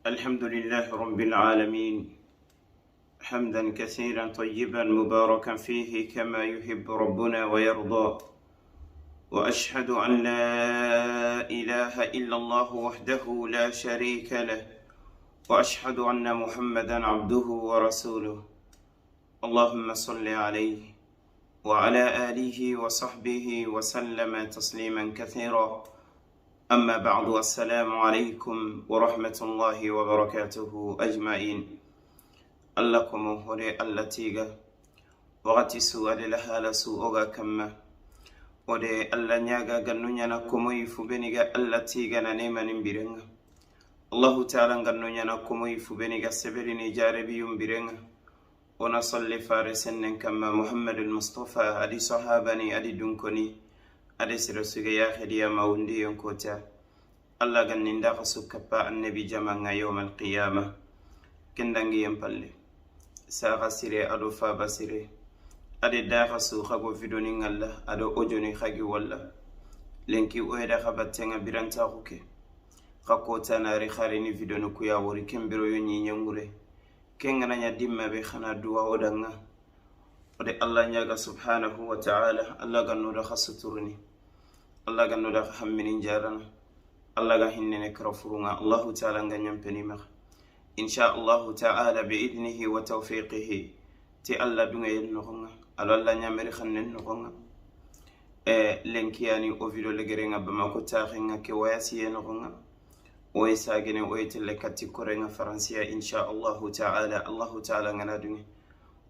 الحمد لله رب العالمين، حمدا كثيرا طيبا مباركا فيه كما يحب ربنا ويرضى. وأشهد أن لا إله إلا الله وحده لا شريك له، وأشهد أن محمدا عبده ورسوله. اللهم صل عليه وعلى آله وصحبه وسلم تسليما كثيرا. أما بعد، السلام عليكم ورحمة الله وبركاته أجمعين. اللكم هوري اللتيغا وغتي سوء لها لسوء كما ودي ألا نياغا غنو نيانا كموي فبنيغا اللتيغا نانيما نمبرنغا. الله تعالى غنو نيانا كموي فبنيغا سبريني جاربي يمبرنغا. ونصلي فارسن كما محمد المصطفى أدي صحابني أدي دنكني أدي سرسوغا يا خديا موندي ينكوتا. الله غنين داخل سكبا النبي جمعنا يوم القيامة كندنغي ينبالي ساغا سيري أدو فابا سيري أدي داخل سوخاقو فيدوني الله أدو أجوني خاقي والله لنكي أهدا خبتنغ برانتا خوكي خاكوتا ناري خاريني فيدوني كويا وري كمبرو يوني نيموري كنغنا نديما بخنا دوا ودنغا ودي الله نياغا سبحانه وتعالى. الله غنو داخل ستورني، الله غنو داخل حمينين جارنا، الله غهنني كرفرنا. الله تعالى غنيم بنيمه إن شاء الله تعالى بإذنه وتوفيقه تي الله دعي النغنا على الله نعمر خن النغنا لنكياني أوفيدو لغرينا بما كتاخنا كواسي النغنا ويساقنا ويتلكتي كورينا فرنسيا إن شاء الله تعالى. الله تعالى غنادني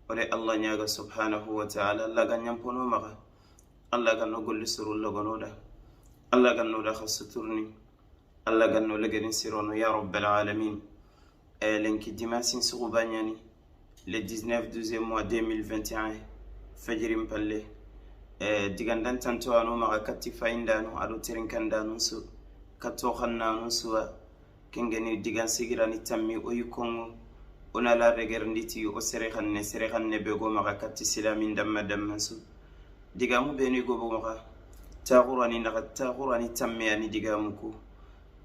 ولي الله نياغا سبحانه وتعالى الله غنيم بنو مغا الله غنو قل سرو لغنودا الله غنو دا خسترني الله غنو لغرين سيرونو يا رب العالمين. Lenki dimanche Soubanyani le 19 mois 2021 fajirim palle digandan tanto anu maga katti faindano adu tirinkandano su katto khannano suwa kengeni digan sigirani tammi oyukongo ona la regernditi o sere khanne bego maga katti silamin damma su digamu beni go maga taqurani tammi ani digamu ko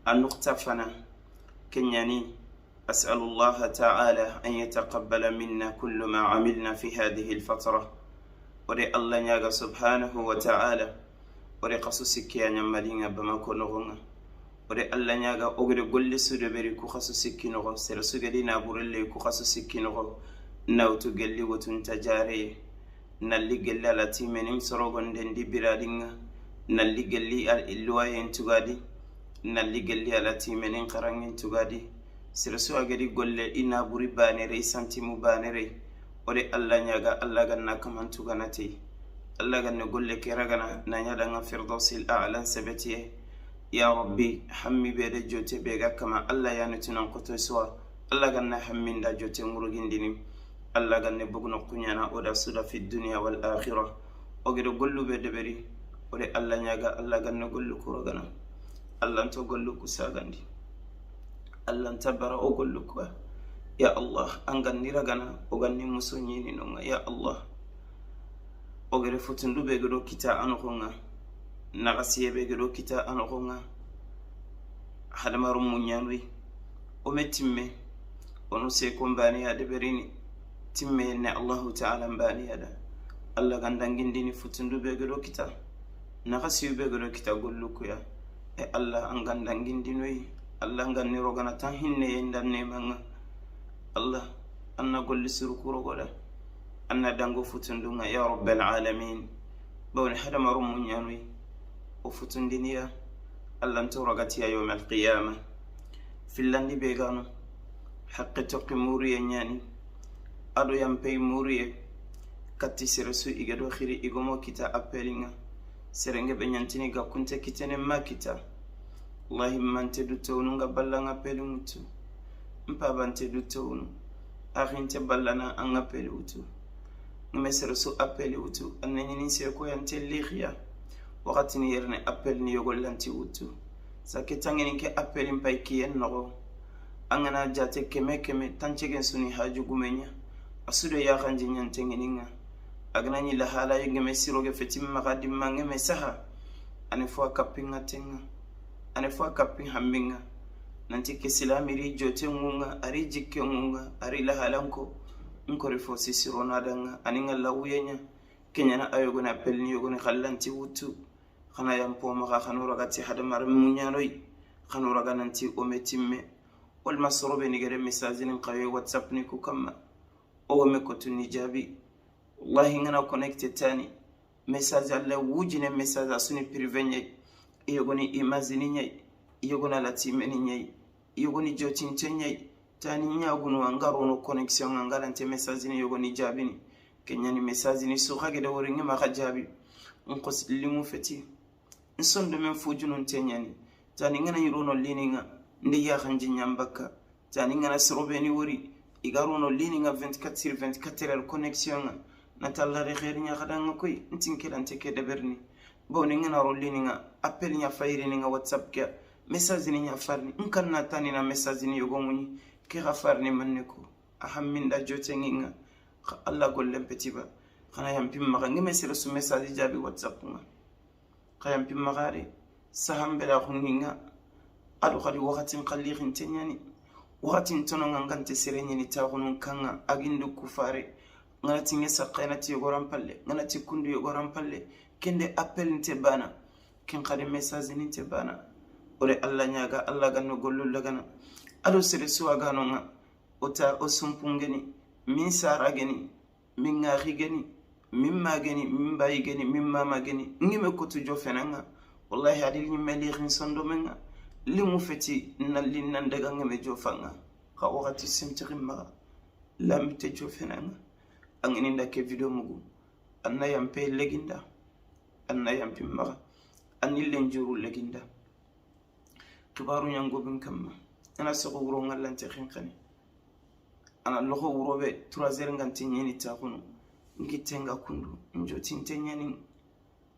anukta fana kenyani. أسأل الله تعالى أن يتقبل منا كل ما عملنا في هذه الفترة. وري الله نياغا سبحانه وتعالى وري قصصك يا نمالينا بما كنغنا وري الله نياغا أغري قل سودبري كو خصصك نغو سرسوغدي نابورلي كو خصصك نغو ناوتو قلي وتنتجاري نالي قلي التي منين سروغن دي برادينا نالي قلي الإلواي انتغادي نالي قلي التي منين قرن انتغادي sirsu agadi golle ina buri banere santimu banere ore Allah nyaga Allah ganna kamantu ganati Allah ganna golle kiragana na nyada nga firdausil a'lan sabatiye ya rabbi hammi bede jote bega kama Allah yani tunan qoto swa Allah ganna hamminda jote murugindini Allah ganna bugno kunyana oda suda fi dunya wal akhirah ogede gollu bede beri ore Allah nyaga Allah ganna gollu kuragana Allah to gollu kusagandi Allah ntabara ogolukwa ya Allah angan niragana oganni musonyini nonga ya Allah ogere futundu begedo kita anokonga nagasiye begedo kita anokonga hadamaru munyanwi o metimme onu se kombani ya deberini timme ne Allah ta'ala mbani ada Allah gandangindini futundu begedo kita nagasiye begedo kita gollukuya Allah angandangindinoi Allah nganni rogana tan hinne yendanne manga Allah anna golli surukuro goda anna dango futundunga ya rabbal alamin bawni hada marum munyanwi o futundiniya Allah ntorogati ya yawm alqiyamah fillandi begano haqqi toqi muriye nyani ado yampay muriye katti seresu igado khiri igomo kita appelinga serenge benyantini ga kunte kitene makita wallahi mante du tawnu nga ballanga pelu mutu mpa bante du tawnu akhinte ballana anga pelu utu ngmesere su appeli utu annani ni se ko yante likhya wakati ni yerne appel ni yogol lanti utu saketangeni ke appeli mpay kiyen no angana jate keme tanchegen suni haju gumenya asudo ya khanji nyantengeni nga agnani la hala yengeme siroge fetim magadim mangeme saha ani fo kapinga tenga ane fo kapi hambinga nanti ke silamiri jote ngunga ari jikke ngunga ari lahalanko nkori fo sisirona danga aninga lawuyenya kenyana ayogona pelni yogoni khallanti wutu khana yampo maka khanura gati hadamar munyanoi khanura gananti ometimme wal masrobe ni gere message qawe whatsapp ni ku kama o me ko tuni jabi wallahi ngana connected tani message alla wujine message asuni privé nyai yogoni imagine nyai yogona latimeni nyai yogoni jotinche nyai tani nyagunu angaro no connexion angalante message ni yogoni jabini kenyani message ni so khage da wori ngima khajabi on limu feti nsondo men fujunun tenyani tani ngana yirono lininga ndi ya khanji nyambaka tani ngana sirobeni wori igarono lininga 24/24 connexion na tallare khair nya khadanga koy ntinkirante ke deberni boni ngana ro lininga appel nya fayri ni nga whatsapp ke message ni nya farni nkan na tani na message ni yogomuni ke khafarni manneko ahamminda jotenginga Allah gollem petiba khana yampim maga ngeme sere su message jabi whatsapp nga khayam pim magare saham bela khunginga adu khadi wakatin qallighin tenyani wakatin tono ngante sereni ni tagunun kanga agindu kufare ngati ngesa qainati yogoram palle ngati kundu yogoram palle kende appel nte bana kin khadi message ni nte bana ore Allah nyaga Allah ganno gollul lagana adu sere su agano nga ota osumpungeni min sara geni min ngari geni min mageni min bayi geni min mama geni ngime kotu jo fenanga wallahi adil ni meli khin sondo menga limu feti nalin nan daga ngame jo fanga ka wakati simtirim ma lam te jo fenanga angini ndake video mugu anna yampe leginda anna yampi ma anil lenjuru leginda kibaru nyango bin kamma ana soko wuro ngalante khinkani ana loko wurobe 3h nganti nyeni takuno ngitenga kundu njoti ntenyani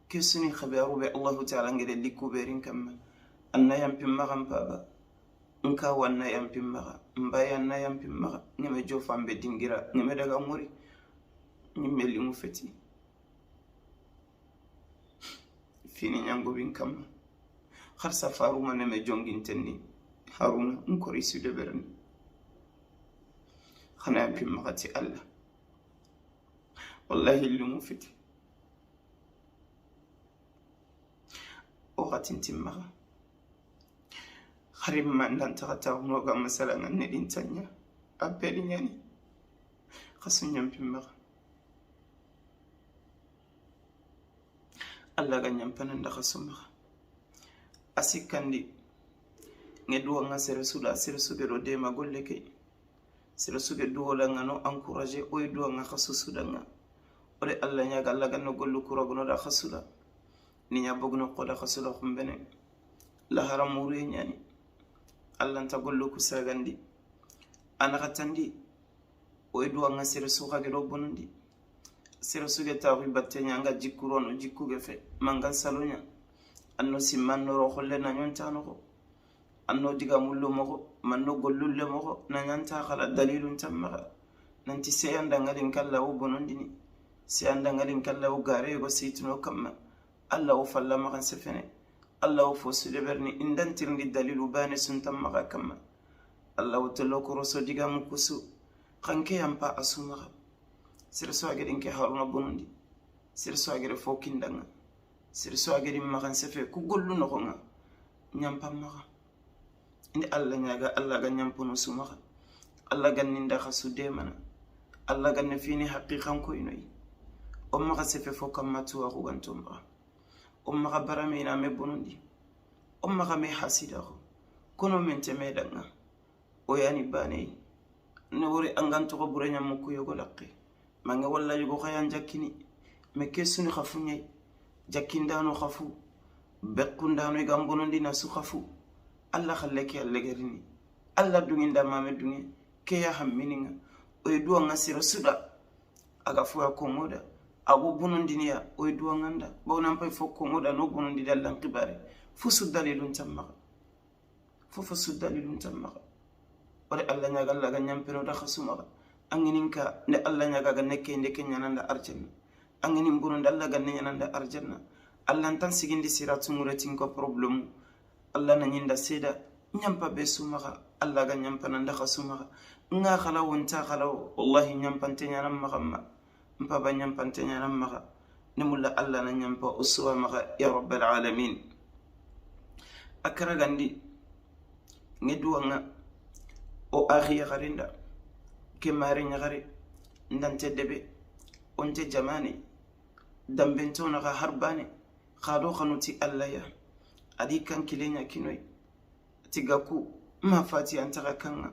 kesuni khabaru be Allah ta'ala ngere likuberin kamma anna yampi magam baba nka wanna yampi maga mbaya na yampi maga ngeme jofambe dingira ngeme daga muri nyimeli mu feti fini nyango bin kamma khar safaru maneme jongin tenni haruna nkori sude berni khana yampi maga ti Allah wallahi اللي مفيد وقت انتمغا خريب ما عندنا تغطى ونوغا مثلا ندين تانيا أبالي يعني خصو نيمبمغا الله غا نيمبانا ندا خصو مغا أسي كاندي ندوغا سيرسولا سيرسوبي رو ديما قول لكي سيرسوبي دوغا نغانو انكوراجي وي دوغا خصو سودا ore Allah nyaga Allah ganno gollu kuragono da khasula ni nya bogno qoda khasula khumbene la haramuru nyani Allah ta gollu ku sagandi ana katandi o edu anga sere suka ge do bonondi sere suge ta wi batte nyanga jikurono jikuge fe mangal salonya anno simmanno ro kholle na nyontano ko anno diga mullo mako manno gollu le mako na nyanta khala dalilun tamma nanti seyanda ngalin kala o bonondini si anda ngalin kala o gare go sitno kamma Allah o falla ma kan sefene Allah o fosu de berni indan tirndi dalilu bane suntam ma kamma Allah o tolo ko roso diga mu kusu kanke yampa asuma sir so agedin ke haruna bonundi sir so agede fokindanga sir so agedi ma kan sefe ku gollu no ko nga nyampa ma indi Allah nyaga Allah ga nyampo no suma Allah ganninda khasu de mana Allah ganne fini haqiqan ko inoyi umma khasefe fokam matu wa gantumba umma khabaramina me bonundi umma khame hasida ko kono men temedanga o yani bane ne wori anganto ko burenya mukku yogo laqqi manga walla yogo khayan jakini me kesuni khafunyay jakindano khafu bekkundano gam bonundi na su khafu Allah khallaki allegerini Allah dunginda mame dungi ke ya hammininga o duwa ngasira suda aga fuwa komoda abu bunundiniya o duwa nganda bawnan pay fo komoda no bunundi dallan qibare fusu dalilun tamma fufu dalilun tamma wala Allah nyaga Allah ga nyampeno da khasuma angininka ne Allah nyaga ga nekke ndeke nyananda arjanna anginin bunundi Allah ga nyananda arjanna Allah tan sigindi siratu muratin ko problem Allah na nyinda seda nyampa be sumaga alla ga nyampa nan daga sumaga nga khala wonta khala wallahi nyampa tenya nan magamma mpa ba nyampa tenya nan maga nimulla alla nan nyampa uswa maga ya rabbal alamin akara gandi ngeduanga o akhiya garinda ke mari nyagare ndante debe onte jamani dambento na harbani khado khanuti alla ya adi kan kilenya kinoi ti gaku ma fati antaka kanga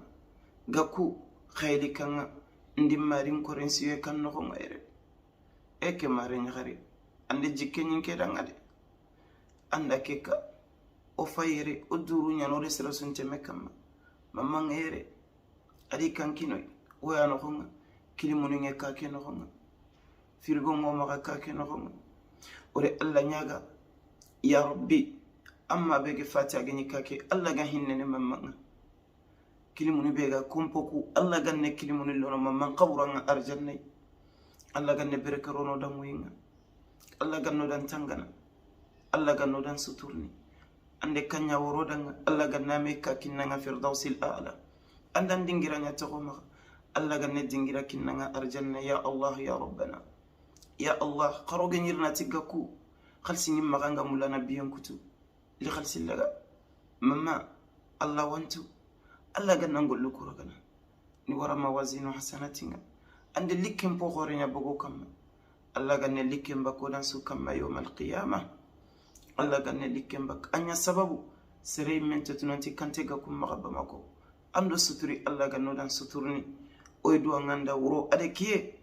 gaku khayli kanga ndi marin korensiye kan no ngere eke mari nyagare ande jikke nyinke dangade anda keka o fayre o duru nyano resra sunte mekama mamma ngere adi kan kinoi o ya no nga kilimunu nge ka ke no nga firgo mo maka ka ke no nga ore alla nyaga ya rabbi amma bege fati agani ka ke alla ga hinne ne mamma nga kilimunu bega kumpoku alla ganne kilimunu lono mamma qawran arjannai alla ganne berekarono dan winga alla ganno dan tangana alla ganno dan suturni ande kanya worodan alla ganna me ka kinanga firdausil a'la andan dingira nya to ma alla ganne dingira kinanga arjanna ya allah ya rabbana ya allah qaroge nirna tigaku khalsi nimma ganga mulana biyan kutu li khalsi laga mamma allah wantu alla ganna ngollu kuragana ni wara mawazinu hasanatinga ande likem po horenya bogo kam alla ganne likem bako dan su kam yawm alqiyamah alla ganne likem bak anya sababu sere mente tunanti kante ga kum magaba mako ando suturi alla ganno dan suturni oy do nganda wuro ade kiye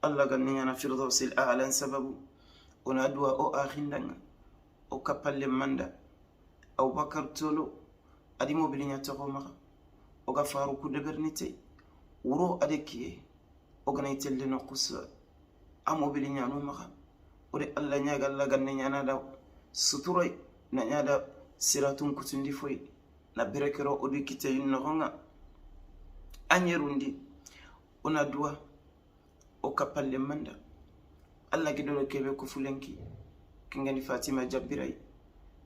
alla ganne yana firdausil a'la sababu ona duwa o akhindanga o kapalle manda aw bakar tolo adi mobilinya to maka o ga faru ku de bernite wuro ade kiye o gana itelle no quswa amobilinya no maka o de alla nyaga alla ganne yana da suturai na nyada siratun kutundi foi na berekero odi kite yinno honga anyerundi ona duwa o kapalle manda alla gido kebe ku fulenki kingani fatima jabbirai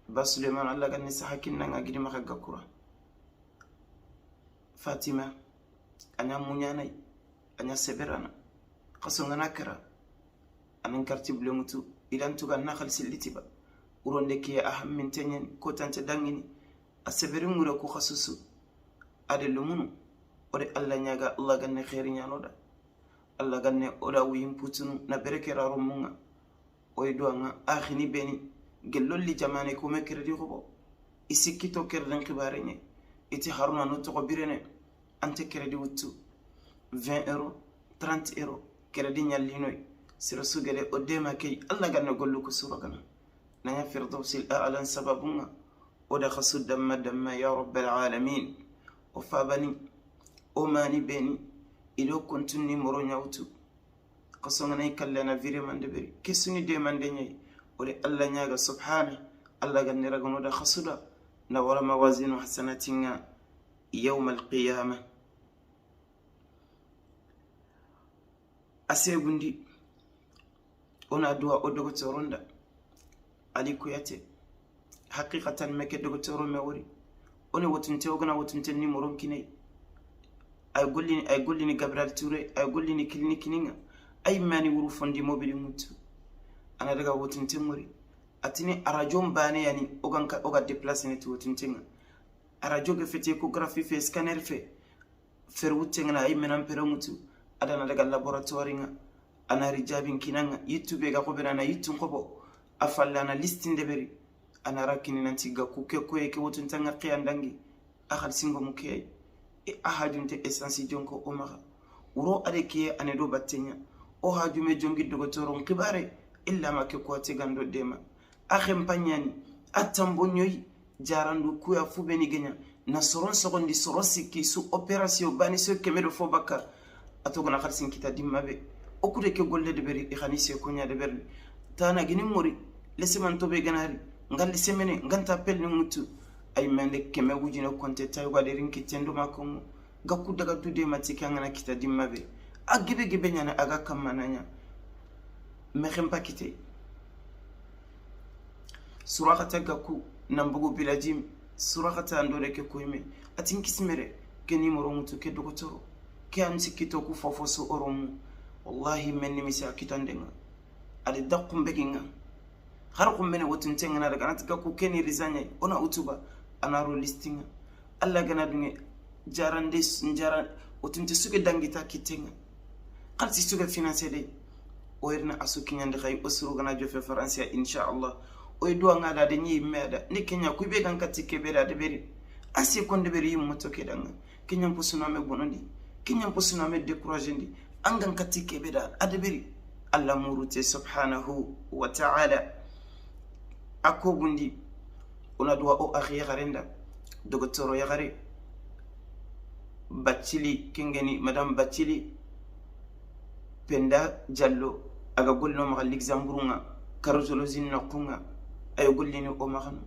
ba suleiman alla ganni sahakin nanga gidi maka gakura fatima anya munyanai anya seberana qasonga nakara anan karti blemutu idan tuga nakhal silitiba uronde ke aham min tenyen ko tante dangini asebere ngure ko khasusu ade lumunu ode alla nyaga alla ganne khairi nyanoda alla ganne oda wiyim putunu na berekera romunga oy doanga akhini beni gelolli jamane ko mekredi ko isikito kerden khibarenye iti haruna no to birene ante kredi wuttu 20 euros 30 euros kredi nyallinoy sira sugele o dema kay alla ganne gollu ko suragana نيا فردوس الأعلى سببنا ودخس الدم يا رب العالمين وفابني أماني بني إلو كنتني مرونيوتو قصنا يكلنا فيري من دبري كسني دي من دنيا ولي الله نياغا سبحانه الله غني رغم ودخسدا نور موازين حسناتنا يوم القيامة أسيبندي أنا دعاء أدوغتوروندا ali kuyate haqiqatan meke dogotoro me wori oni wotunte ogana wotunte ni moron kinai ay gollini Gabriel Touré ay gollini clinique ninga ay mani wuru fondi mobile mutu ana daga wotunte mori atini arajo mbane yani oga déplacer ni wotunte nga arajo ge fete échographie fe scanner fe fer wutenga ay menan pero mutu adana daga laboratoire nga ana rijabin kinanga youtube ga ko berana youtube ko afallana listin deberi ana rakini nanti gaku ke ko yake wotun tanga qiyandangi akhal singo muke e ahadunte essence jonko o maga wuro ade ke ane do battenya o hajume jongi dogotoro ngibare illa ma ke ko tigando dema akhem panyani atambonyoy jarandu kuya fubeni genya na soron sekondi sorosiki su operation bani so kemedo fo bakka atogona khalsin kita dimmabe o kude ke golle deberi e khanise ko nya deberni tana gini mori lesiman tobe ganari ngal semene nganta pelni mutu ay mende keme wujina konte tay wadi rinki tendo makomo gakku daga tude matika ngana kita dimmabe agibe gibe nyana aga kamananya mekhem pakite suraqata gakku nambugo bilajim surakata andore ke koyme atin kismere ke nimero mutu ke dokotoro ke an sikito ku fofoso oromu wallahi menni misa kitandenga ade dakum beginga har ko mene wotun tengana daga natka ku keni rizanya ona utuba anaro listinga alla gana dunge jarande njara wotun te suke dangita kitenga qalsi suke financer de o erna asuki nyande khay osuru gana jofe faransia insha Allah o do ngada de nyi meda ni kenya ku be kan katike be da de beri asi konde beri yimmo to kedanga kenya posuna me bonondi kenya posuna me décourager ndi angan katike be da adeberi Allah murute subhanahu wa ta'ala akobundi ona duwa o akhi yagarenda dogotoro yagare Bacili kengeni madame Bacili Penda Jallo aga golno ma Luxembourg cardiologie nakunga ay gollini o magano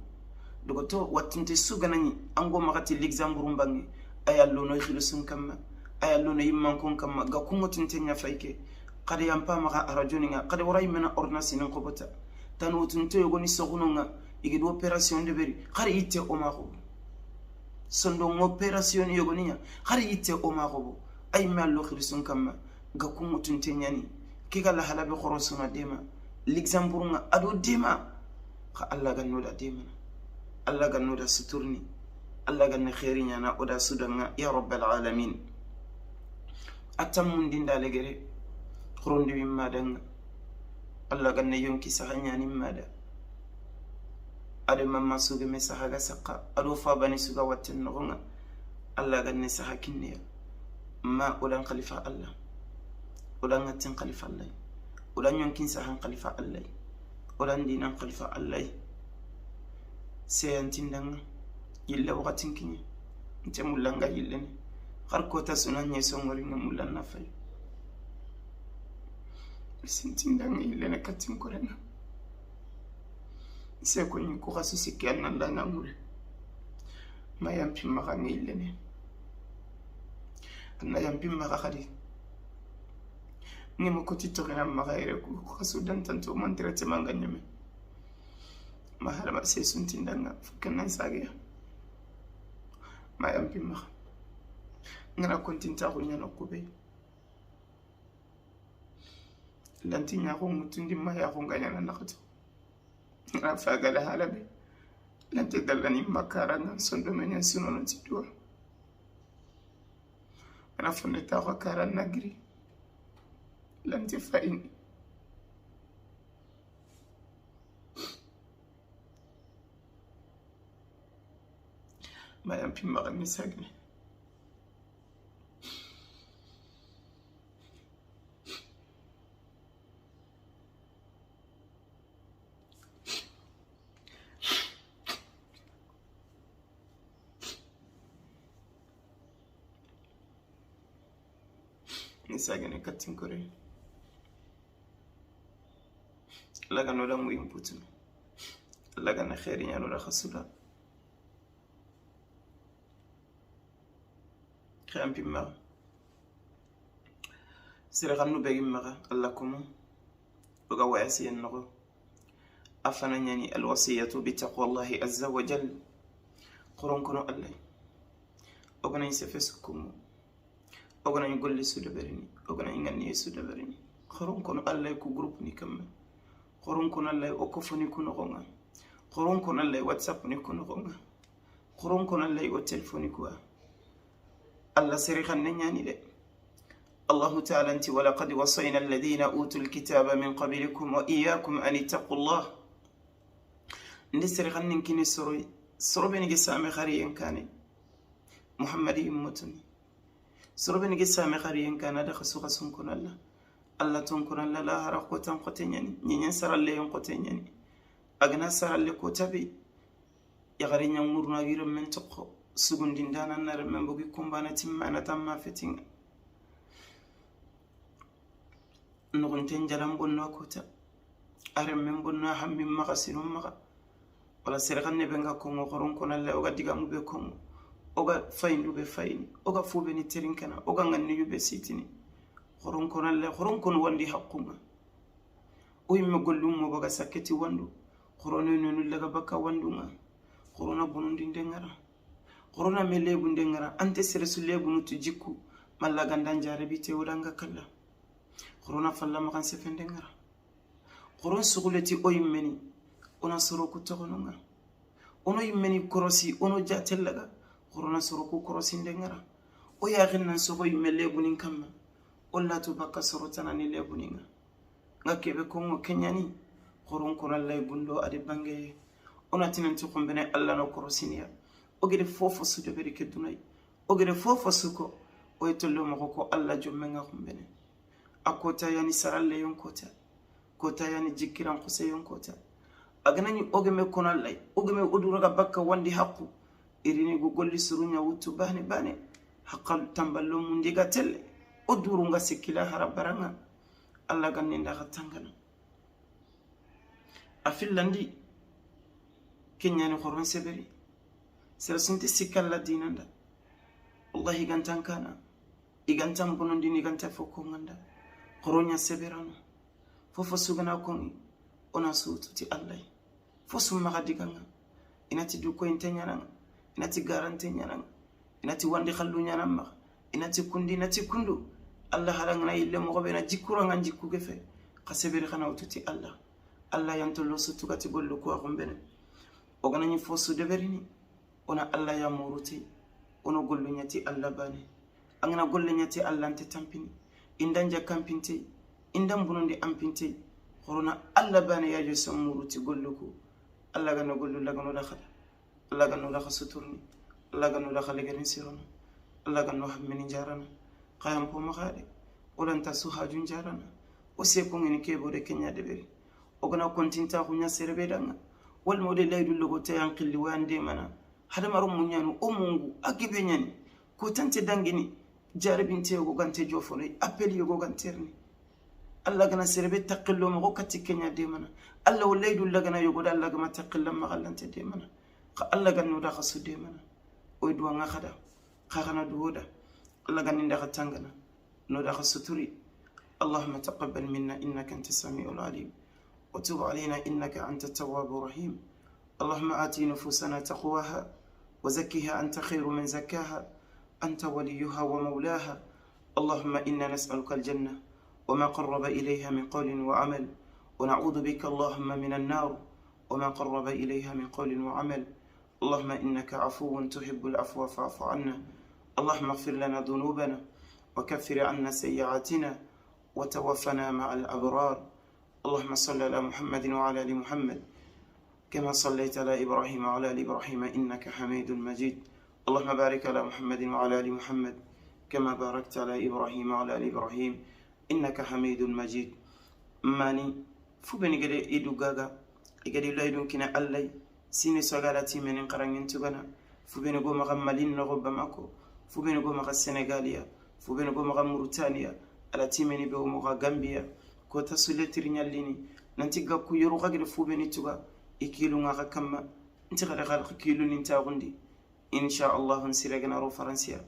dogoto wattinte suganani ango magati Luxembourg bangi ay allo no khilusun kamma ay allo no yimman kon kamma ga kungotunte nya fayke qadi yampa maga arajoninga qadi waray mena ordonnance nin qobota tan wotunte yogoni sogunonga igi do operation de beri qari itte o mago sondo operation yogoniya qari itte o mago ay mallo khilusun kamma ga kungotunte nyani kiga la halabe khorosuna dema Luxembourg nga ado dema kha Allah gannoda dema Allah gannoda suturni Allah ganna khairinya na oda sudanga ya rabbal alamin atamun dinda legere khrondi wimma danga Allah ganna yonki sahanya nimada ade mamma suge me sahaga saqa ado fa bani suga watten ngonga Allah ganna sahakinniya ma ulan khalifa Allah ulan ngatin khalifa Allah ulan yonkin sahan khalifa Allah ulan dinan khalifa Allah sayantin danga yilla waqatin kinyi nte mulanga yillene har ko ta sunan ne son wari na mulan na fay sintin danga yillene katin ko rena se ko ni ko xasu sikyan nan da ngamure mayam pim ma ngi yillene anna yam pim ma khadi ni mo ko tito rena ma khayre ko xasu dan tanto man traitement nga nyame ma halama se suntin danga fukan nan sagiya ma yampi ma ngana kontinta ko nyana ko be lanti nya ko mutundi ma ya ko nganya na khatu ngana faga la halabe lanti dalani makara ngan sondo menya sunono tidwa ngana fonne ta ko kara nagri lanti faini ma yampi ma misagni misagni katin kore laga no da mu inputu laga na khairi ya no da khasula خيام بيما سيرغانو بيما لكم وقوا عسي النغو أفنني الوصية بتقوى الله عز وجل قرون كنو الله أغنى يسفسكم أغنى يقول لي سودة بريني أغنى يغني سودة بريني قرون كنو الله يكو جروبني كم قرون كنو الله يوقفني كنو غنى قرون كنو الله واتسابني كنو غنى قرون كنو الله يوتلفوني كوا الله سريخا نياني لي الله تعالى انت ولقد وصينا الذين اوتوا الكتاب من قبلكم واياكم ان اتقوا الله نسريخا نكني سروبني جسامي خريين كان محمد يمتني سروبني جسامي خريين كان دخسو خسون كن الله تنكن الله لا هرق وتنقتنيني نين سر الله ينقتنيني اغنا سر الله كتبي يغري نمرنا غير من تقو sugundin dana nar men bogi kumbana timmana tamma fetinga nugunten jalam bonno kota are men bonno hammi magasinum maga wala sergan ne benga ko ngoron ko nalle oga diga mu be ko oga faynu be fayni oga fube ni terinkana oga nganni yube sitini khoron ko nalle khoron kon wandi haqquma o yimme gollum mo baga saketi wandu khorono nonu laga baka wandunga corona bonundi ndengara corona me lebu ndengara ante seresu lebu nutu jikku malla gandan jarabi te wodanga kala corona falla makan sefe ndengara coron suguleti o yimmeni ona soro ku togononga ono yimmeni korosi ono jatellaga corona soro ku korosi ndengara o yaxin nan sogo yimme lebunin kamma olla to bakka soro tanani lebuninga nga kebe kongo kenyani coron korallay bundo ade bange ona tinanti kombene alla no korosiniya ogede fofo su deberi ke dunay ogede fofo suko o yetollo mo ko alla jomme nga kombene akota yani saralle yon kota yani jikiran kose yon kota aganani ogeme konallay ogeme oduraga bakka wandi haqqu irini go golli surunya wutu bane haqqal tamballo mundiga telle odurunga sikila harabaranga alla ganni nda khatangana afillandi kenyani khoron seberi serasunti sikalla dinanda wallahi gantan kana igantan bonondi ni ganta foko nganda khoronya seberano fofo sugana kongi ona sututi allah fosu magadiganga inati du ko intenya inati garante nyana inati wandi khallu nyana ma inati kundi inati kundu allah harangna ille mo be na jikura ngan jikku gefe khaseberi khana ututi allah yantolo sutukati gollu ko akombene oganani fosu deberini ona allah ya muruti ono gollu nyati allah bani angana golle nyati allah ante tampini indanja kampinte indam bunondi ampinte corona allah bani ya jeso muruti golluko allah gano gollu lagano la khada allah gano la khasuturni allah gano la khalegerin sirono allah gano hammeni jarana qayam po makhade olanta suhajun jarana o se ko ngeni kebo de kenya deberi ogana kontinta kunya serbe danga wal model laydu logo tayan qilli wande mana hada marum munyanu o mungu agibe nyani ko tante dangini jarabinte go gante jofone appeli go ganterni allah gana serbe taqillo mo katti kenya de mana allah laydu lagana yogo da allah gama taqilla ma gallante de mana ka allah ganno da khasu de mana o duwa nga khada khagana duwoda allah ganin da khatangana no da khasuturi اللهم تقبل منا إنك أنت السميع العليم وتب علينا إنك أنت التواب الرحيم اللهم آت نفوسنا تقواها وزكها أنت خير من زكاها أنت وليها ومولاها اللهم إنا نسألك الجنة وما قرب إليها من قول وعمل ونعوذ بك اللهم من النار وما قرب إليها من قول وعمل اللهم إنك عفو تحب العفو فاعف عنا اللهم اغفر لنا ذنوبنا وكفر عنا سيئاتنا وتوفنا مع الأبرار اللهم صل على محمد وعلى آل محمد كما صليت على إبراهيم وعلى آل إبراهيم إنك حميد مجيد اللهم بارك على محمد وعلى آل محمد كما باركت على إبراهيم وعلى آل إبراهيم إنك حميد مجيد ماني فبني قد إدو غاغا قد لا يدون كنا ألي سيني سوغالاتي من قرنين تغانا فبني قوم غمالين نغب ماكو فبني قوم غا السنغاليا فبني قوم غا موريتانيا على تيمني بو مغا غامبيا كوتا سوليتري نياليني نانتي غاكو يرو غاغي فبني تغا ikilu nga kama nti khare khal kilu ninta gundi insha Allah nsiragana ro faransiya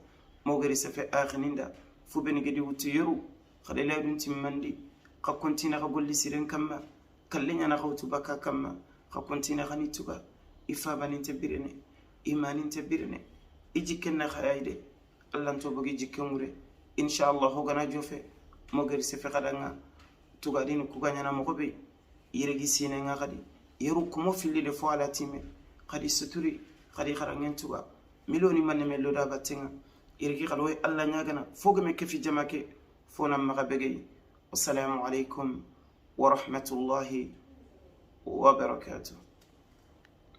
mogari safa akhininda fu ben gedi wutiru khade la dun timmandi ka kontina ka golli siren kama kallenya na khawtu baka kama ka kontina khani tuga ifa banin tabirene imanin tabirene ijikenna khayide Allah to bogi jikemure insha Allah hogana jofe mogari safa khadanga tuga dinu kuganya na mogobe yiregi sine nga khadi yerukumo fili le fo ala time khadi suturi khadi kharangen tuga miloni manne melo da batenga irki khalwe alla nyagana fogame ke fi jamake fona magabege assalamu alaikum wa rahmatullahi wa barakatuh